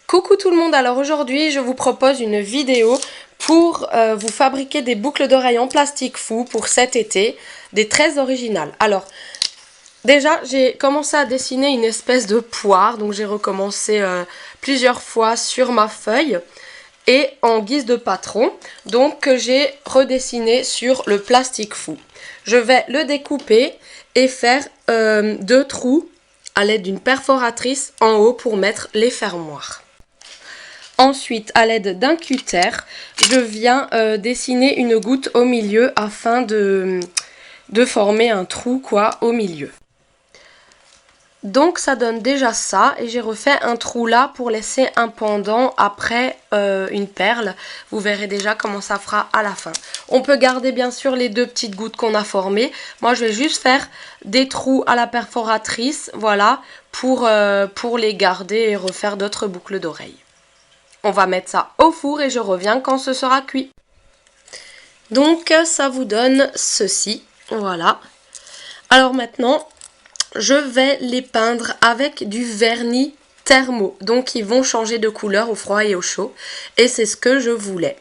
Coucou tout le monde, alors aujourd'hui je vous propose une vidéo pour vous fabriquer des boucles d'oreilles en plastique fou pour cet été, des très originales. Alors déjà j'ai commencé à dessiner une espèce de poire, donc j'ai recommencé plusieurs fois sur ma feuille et en guise de patron, donc que j'ai redessiné sur le plastique fou. Je vais le découper et faire deux trous à l'aide d'une perforatrice en haut pour mettre les fermoirs. Ensuite, à l'aide d'un cutter, je viens dessiner une goutte au milieu afin de former un trou au milieu. Donc ça donne déjà ça et j'ai refait un trou là pour laisser un pendant après une perle. Vous verrez déjà comment ça fera à la fin. On peut garder bien sûr les deux petites gouttes qu'on a formées. Moi je vais juste faire des trous à la perforatrice, voilà, pour les garder et refaire d'autres boucles d'oreilles. On va mettre ça au four et je reviens quand ce sera cuit. Donc ça vous donne ceci, voilà. Alors maintenant, je vais les peindre avec du vernis thermo. Donc ils vont changer de couleur au froid et au chaud. Et c'est ce que je voulais.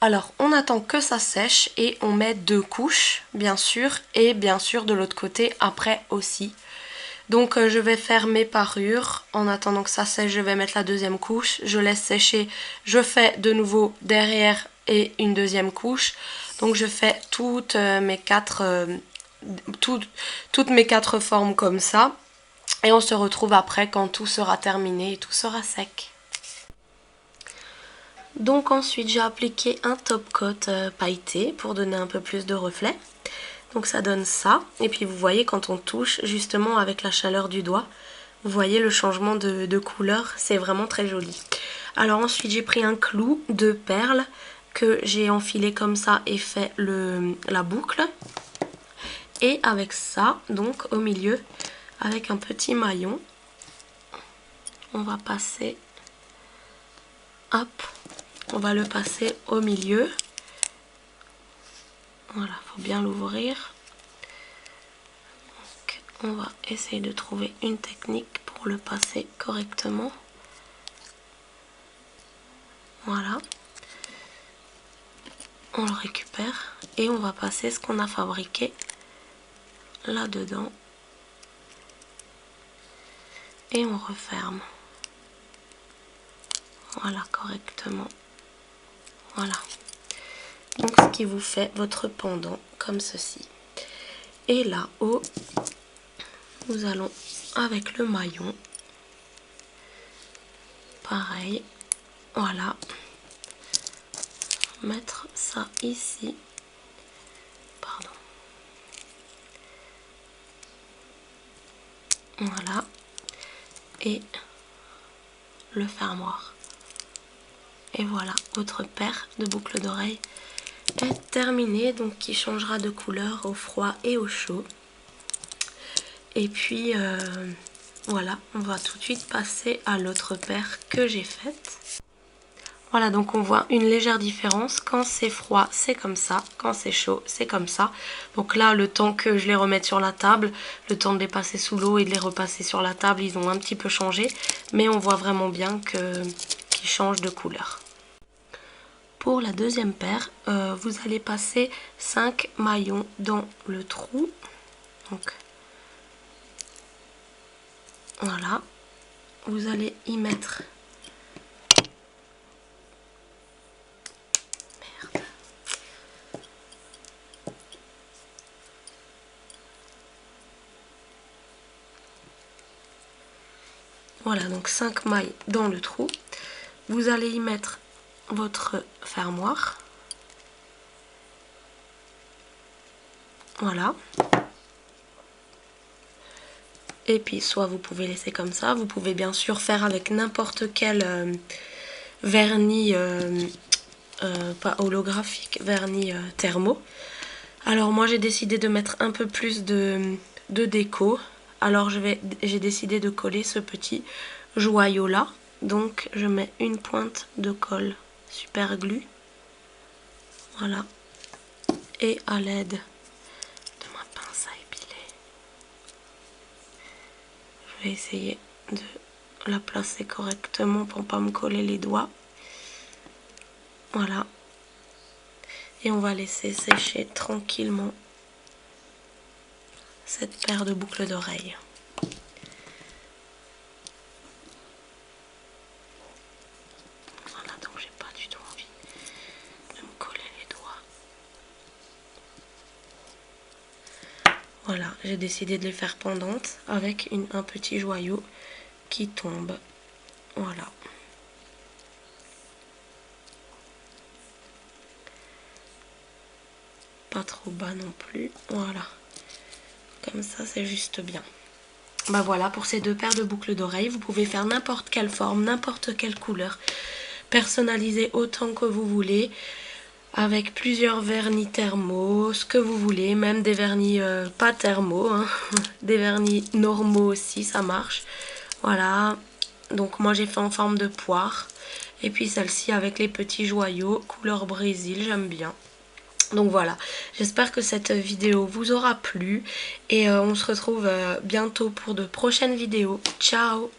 Alors on attend que ça sèche et on met deux couches bien sûr. Et bien sûr de l'autre côté après aussi. Donc je vais faire mes parures, en attendant que ça sèche je vais mettre la deuxième couche, je laisse sécher, je fais de nouveau derrière et une deuxième couche. Donc je fais toutes mes quatre formes comme ça et on se retrouve après quand tout sera terminé et tout sera sec. Donc ensuite j'ai appliqué un top coat pailleté pour donner un peu plus de reflet. Donc ça donne ça, et puis vous voyez quand on touche justement avec la chaleur du doigt, vous voyez le changement de couleur, c'est vraiment très joli. Alors ensuite j'ai pris un clou de perles que j'ai enfilé comme ça et fait la boucle. Et avec ça, donc au milieu, avec un petit maillon, on va passer, hop, on va le passer au milieu. Voilà, faut bien l'ouvrir. On va essayer de trouver une technique pour le passer correctement. Voilà. On le récupère et on va passer ce qu'on a fabriqué là-dedans. Et on referme. Voilà, correctement. Voilà. Donc ce qui vous fait votre pendant comme ceci. Et là-haut, nous allons avec le maillon. Pareil. Voilà. Mettre ça ici. Pardon. Voilà. Et le fermoir. Et voilà, votre paire de boucles d'oreilles est terminée, donc qui changera de couleur au froid et au chaud. Et puis voilà, on va tout de suite passer à l'autre paire que j'ai faite. Voilà, donc on voit une légère différence. Quand c'est froid, c'est comme ça. Quand c'est chaud, c'est comme ça. Donc là, le temps que je les remette sur la table, le temps de les passer sous l'eau et de les repasser sur la table, ils ont un petit peu changé. Mais on voit vraiment bien qu'ils changent de couleur. Pour la deuxième paire, vous allez passer 5 maillons dans le trou. Donc, voilà. Vous allez y mettre... Merde. Voilà, donc 5 mailles dans le trou. Vous allez y mettre votre fermoir. Voilà. Et puis soit vous pouvez laisser comme ça, vous pouvez bien sûr faire avec n'importe quel vernis, pas holographique, vernis thermo. Alors moi j'ai décidé de mettre un peu plus de déco. Alors j'ai décidé de coller ce petit joyau là. Donc je mets une pointe de colle super glue. Voilà. Et à l'aide de ma pince à épiler, je vais essayer de la placer correctement pour pas me coller les doigts. Voilà. Et on va laisser sécher tranquillement cette paire de boucles d'oreilles. Voilà, donc j'ai pas du tout envie de me coller les doigts. Voilà, j'ai décidé de les faire pendantes avec un petit joyau qui tombe. Voilà. Pas trop bas non plus. Voilà. Comme ça, c'est juste bien. Bah voilà, pour ces deux paires de boucles d'oreilles, vous pouvez faire n'importe quelle forme, n'importe quelle couleur. Personnaliser autant que vous voulez. Avec plusieurs vernis thermaux, ce que vous voulez. Même des vernis pas thermaux. Hein. Des vernis normaux aussi, ça marche. Voilà. Donc moi j'ai fait en forme de poire. Et puis celle-ci avec les petits joyaux, couleur Brésil, j'aime bien. Donc voilà, j'espère que cette vidéo vous aura plu. Et on se retrouve bientôt pour de prochaines vidéos. Ciao!